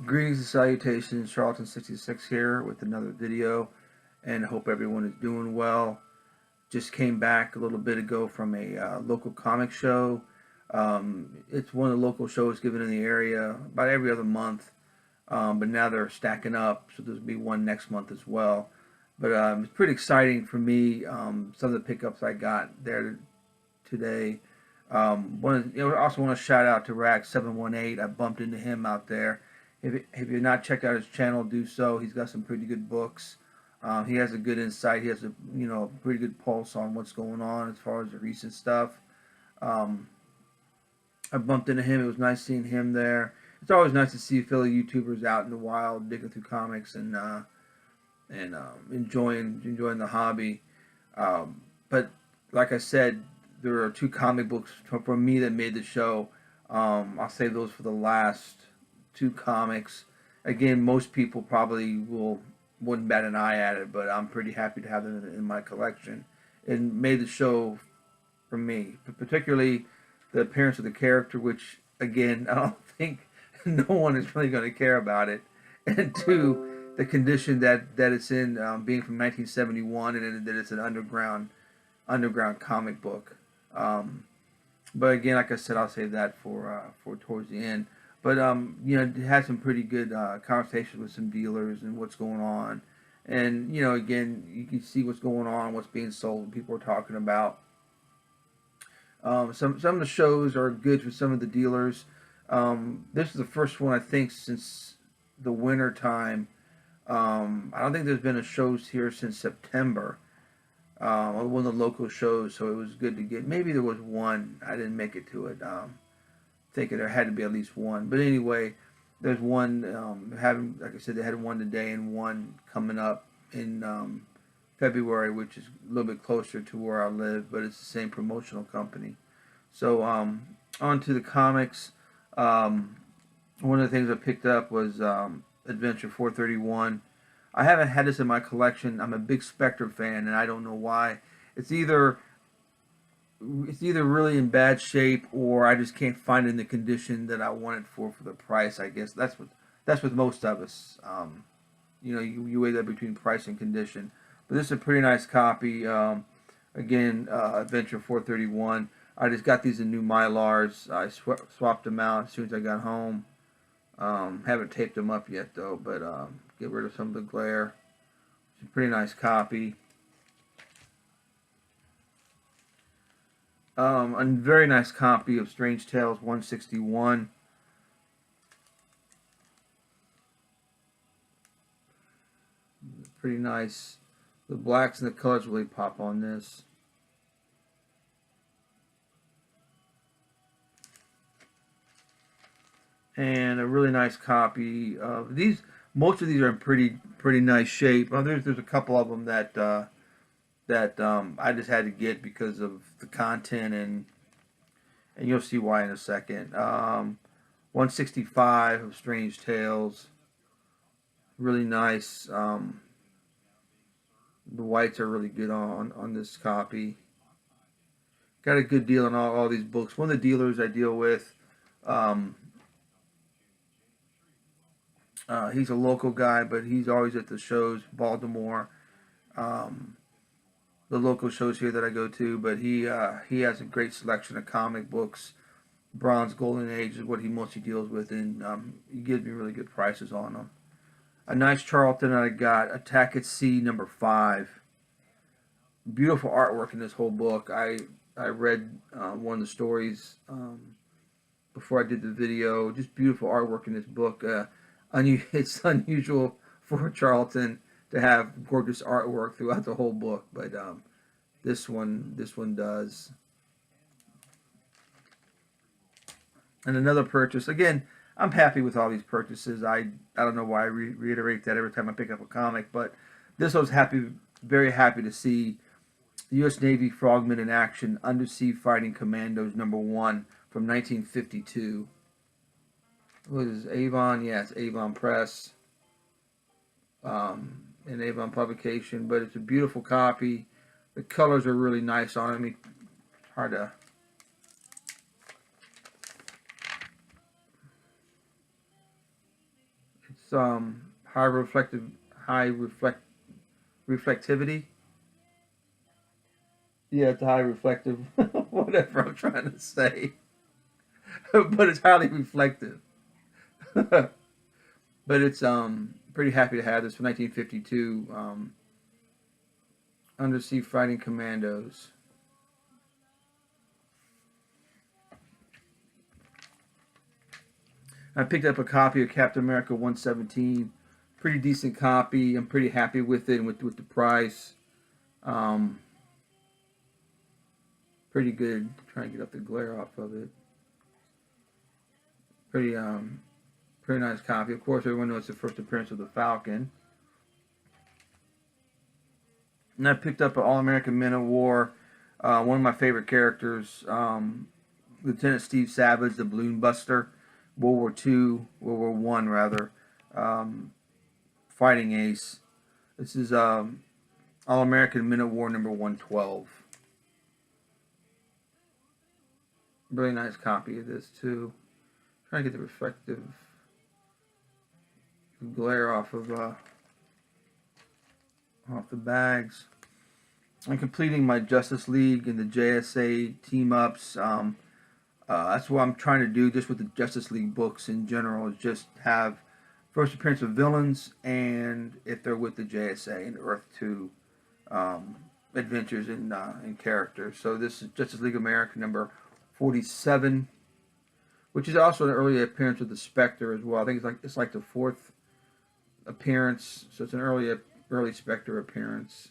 Greetings and salutations, Charlton66 here with another video, and I hope everyone is doing well. Just came back a little bit ago from a local comic show. It's one of the local shows given in the area about every other month, but now they're stacking up, so there's be one next month as well. But it's pretty exciting for me. Some of the pickups I got there today. I also want to shout out to Rack718. I bumped into him out there. If you've not checked out his channel, do so. He's got some pretty good books. He has a good insight. He has a pretty good pulse on what's going on as far as the recent stuff. Um, I bumped into him. It was nice seeing him there. It's always nice to see Philly YouTubers out in the wild, digging through comics and enjoying the hobby. But like I said, there are two comic books from me that made the show. I'll save those for the last two comics. Again, most people probably wouldn't bat an eye at it, but I'm pretty happy to have them in my collection. It made the show for me, particularly the appearance of the character, which again I don't think no one is really going to care about it, and two, the condition that it's in, being from 1971, and that it's an underground comic book. But again, like I said, I'll save that for towards the end. But it had some pretty good conversations with some dealers and what's going on, and again, you can see what's going on, what's being sold, people are talking about. Some of the shows are good for some of the dealers. This is the first one I think since the winter time. I don't think there's been a shows here since September. One of the local shows, so it was good to get. Maybe there was one. I didn't make it to it. Thinking there had to be at least one. But anyway, there's one having, like I said, they had one today and one coming up in February, which is a little bit closer to where I live, but it's the same promotional company. So on to the comics. One of the things I picked up was Adventure 431. I haven't had this in my collection. I'm a big Spectre fan, and I don't know why. It's either really in bad shape, or I just can't find it in the condition that I want it for the price. I guess that's with most of us. You weigh that between price and condition. But this is a pretty nice copy. Again, Adventure 431. I just got these in new Mylars. I swapped them out as soon as I got home. Haven't taped them up yet though, but get rid of some of the glare. It's a pretty nice copy. A very nice copy of Strange Tales 161. Pretty nice. The blacks and the colors really pop on this. And a really nice copy of these. Most of these are in pretty nice shape. There's a couple of them that I just had to get because of the content, and you'll see why in a second. 165 of Strange Tales, really nice. The whites are really good on this copy. Got a good deal on all these books. One of the dealers I deal with, he's a local guy, but he's always at the shows, Baltimore. The local shows here that I go to, but he has a great selection of comic books. Bronze, Golden Age is what he mostly deals with, and he gives me really good prices on them. A nice Charlton I got, Attack at Sea #5. Beautiful artwork in this whole book. I read one of the stories before I did the video. Just beautiful artwork in this book. It's unusual for Charlton to have gorgeous artwork throughout the whole book, but this one does. And another purchase. Again, I'm happy with all these purchases. I don't know why I reiterate that every time I pick up a comic, but this I was very happy to see the U.S. Navy Frogmen in Action, Undersea Fighting Commandos #1 from 1952. What is this, Avon? Yeah, it's Avon Press. An Avon publication, but it's a beautiful copy. The colors are really nice on it. I mean, hard to It's high reflectivity. Yeah, it's high reflective, whatever I'm trying to say, but it's highly reflective. But it's pretty happy to have this from 1952, Undersea Fighting Commandos. I picked up a copy of Captain America 117. Pretty decent copy. I'm pretty happy with it and with the price. Um, Pretty good. Trying to get up the glare off of it. Pretty pretty nice copy. Of course, everyone knows the first appearance of the Falcon. And I picked up an All-American Men of War. One of my favorite characters, Lieutenant Steve Savage, the Balloon Buster, World War II, World War One rather, fighting ace. This is All-American Men of War number 112. Really nice copy of this too. Trying to get the reflective glare off the bags. I'm completing my Justice League and the JSA team-ups. That's what I'm trying to do just with the Justice League books in general, is just have first appearance of villains, and if they're with the JSA and Earth 2 adventures and characters. So this is Justice League America number 47, which is also an early appearance of the Spectre as well. I think it's like the fourth appearance, so it's an early Spectre appearance.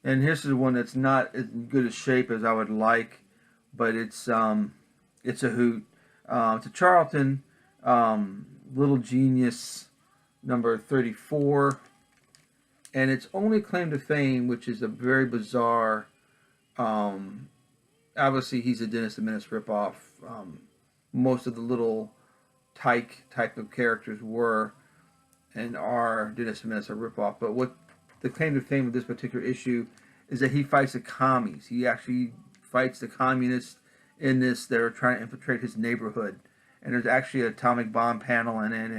And here's the one that's not as good a shape as I would like, but it's a hoot. It's a Charlton Little Genius number 34, and its only claim to fame, which is a very bizarre. Obviously, he's a Dennis the Menace ripoff. Most of the little tyke type of characters were and are Dennis the Menace a ripoff, but what the claim to fame of this particular issue is that he fights the commies. He actually fights the communists in this that are trying to infiltrate his neighborhood. And there's actually an atomic bomb panel in it,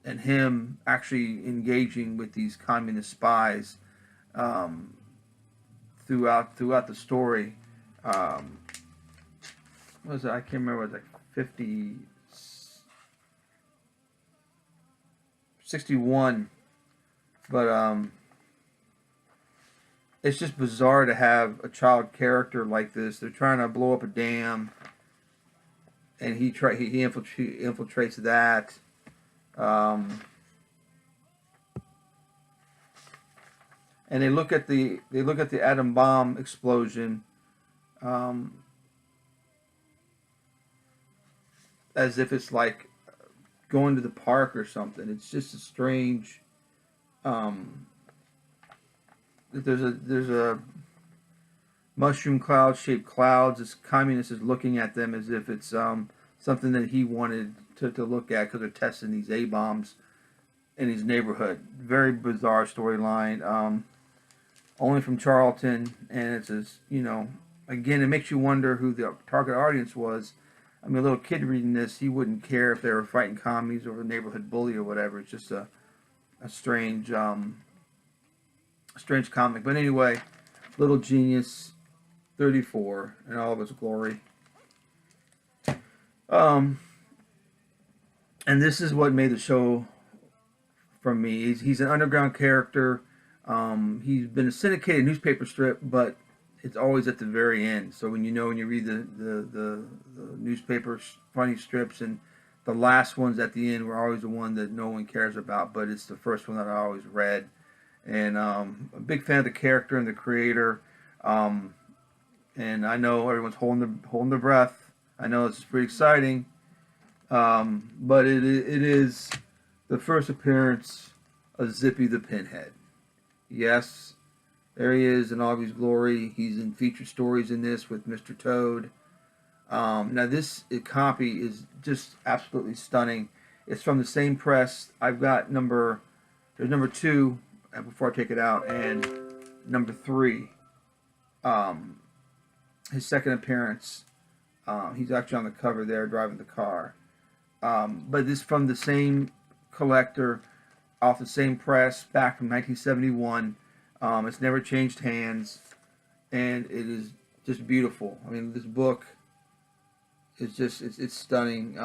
and him actually engaging with these communist spies throughout the story. What was it? I can't remember. It was like 61. But it's just bizarre to have a child character like this. They're trying to blow up a dam, and he infiltrates that. And they look at the atom bomb explosion as if it's like going to the park or something. It's just a strange. There's a mushroom cloud shaped clouds. This communist is looking at them as if it's something that he wanted to look at because they're testing these A bombs in his neighborhood. Very bizarre storyline. Only from Charlton, and it's as again, it makes you wonder who the target audience was. I mean, a little kid reading this, he wouldn't care if they were fighting commies or a neighborhood bully or whatever. It's just a strange strange comic. But anyway, Little Genius 34 in all of its glory. And this is what made the show from me. He's an underground character. He's been a syndicated newspaper strip, but it's always at the very end. So when you read the newspaper funny strips, and the last ones at the end were always the one that no one cares about, but it's the first one that I always read. And I'm a big fan of the character and the creator. And I know everyone's holding their breath. I know this is pretty exciting. But it is the first appearance of Zippy the Pinhead. Yes, there he is in all of his glory. He's in featured stories in this with Mr. Toad. Now this copy is just absolutely stunning. It's from the same press. I've got number 2 before I take it out, and number 3. His second appearance He's actually on the cover there driving the car. But this is from the same collector, off the same press, back from 1971. It's never changed hands, and it is just beautiful. I mean, this book is just it's stunning.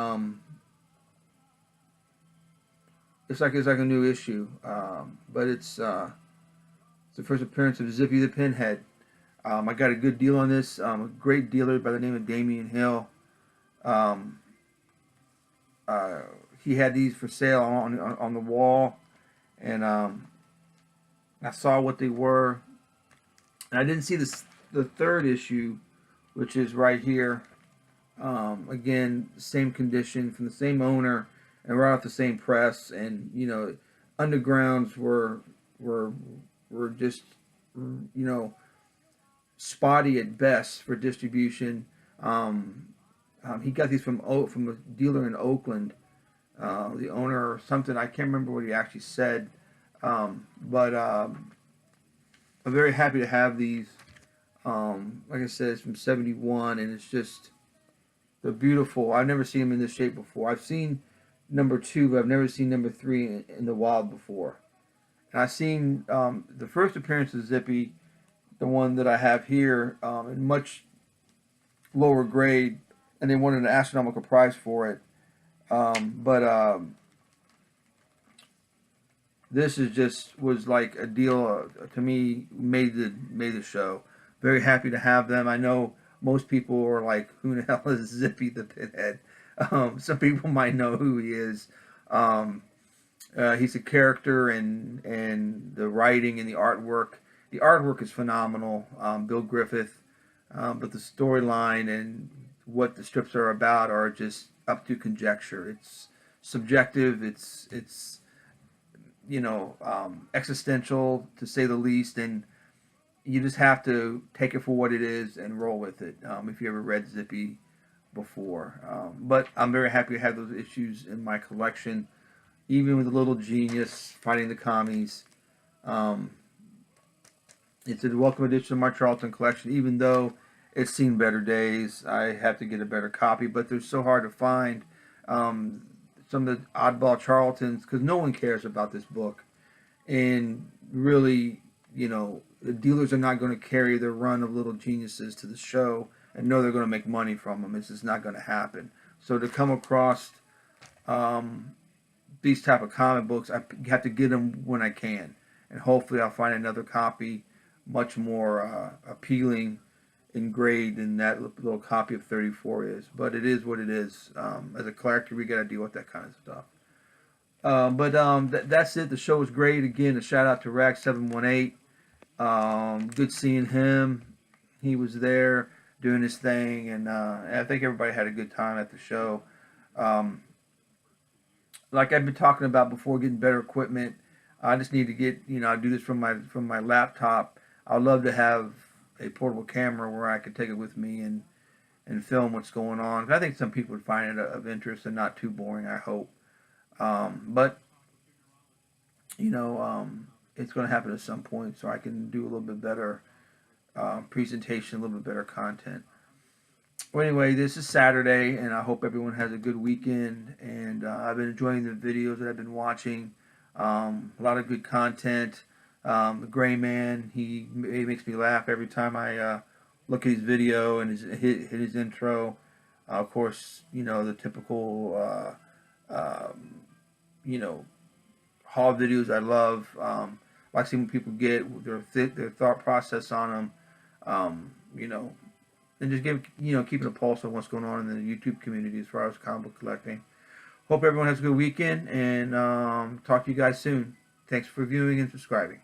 It's like a new issue, but it's the first appearance of Zippy the Pinhead. I got a good deal on this. A great dealer by the name of Damian Hill. He had these for sale on the wall, and I saw what they were, and I didn't see the third issue, which is right here. Again, same condition from the same owner, and right off the same press, and you know, undergrounds were just spotty at best for distribution. He got these from a dealer in Oakland, the owner or something. I can't remember what he actually said, but I'm very happy to have these. Like I said, it's from '71, and it's just they're beautiful. I've never seen them in this shape before. I've seen number 2, but I've never seen number 3 in the wild before. And I've seen the first appearance of Zippy, the one that I have here, in much lower grade, and they wanted an astronomical price for it. But this was like a deal to me. Made the show. Very happy to have them. I know most people are like, "Who the hell is Zippy the Pinhead?" Some people might know who he is. He's a character, and the writing and the artwork. The artwork is phenomenal. Bill Griffith, but the storyline and what the strips are about are just up to conjecture. It's subjective. It's existential to say the least, and you just have to take it for what it is and roll with it. If you ever read Zippy before, but I'm very happy to have those issues in my collection, even with a little genius fighting the commies. It's a welcome addition to my Charlton collection, even though it's seen better days. I have to get a better copy, but they're so hard to find. Some of the oddball Charltons, because no one cares about this book, and really, the dealers are not going to carry their run of little geniuses to the show and know they're going to make money from them. It's just not going to happen. So to come across these type of comic books, I have to get them when I can, and hopefully I'll find another copy much more appealing in grade than that little copy of 34 is. But it is what it is. As a collector, we got to deal with that kind of stuff. But that's it. The show was great. Again, a shout out to Rack718. Good seeing him. He was there doing his thing, and I think everybody had a good time at the show. Like I've been talking about before, getting better equipment. I just need to get, I do this from my laptop. I'd love to have a portable camera where I could take it with me and film what's going on. I think some people would find it of interest and not too boring, I hope. But it's going to happen at some point, so I can do a little bit better presentation, a little bit better content. Well, anyway, this is Saturday, and I hope everyone has a good weekend. And I've been enjoying the videos that I've been watching. A lot of good content. The Gray Man, he makes me laugh every time I look at his video and his intro. Of course, the typical haul videos I love. Like seeing what people get, their thought process on them. And just keeping a pulse on what's going on in the YouTube community as far as comic book collecting. Hope everyone has a good weekend, and talk to you guys soon. Thanks for viewing and subscribing.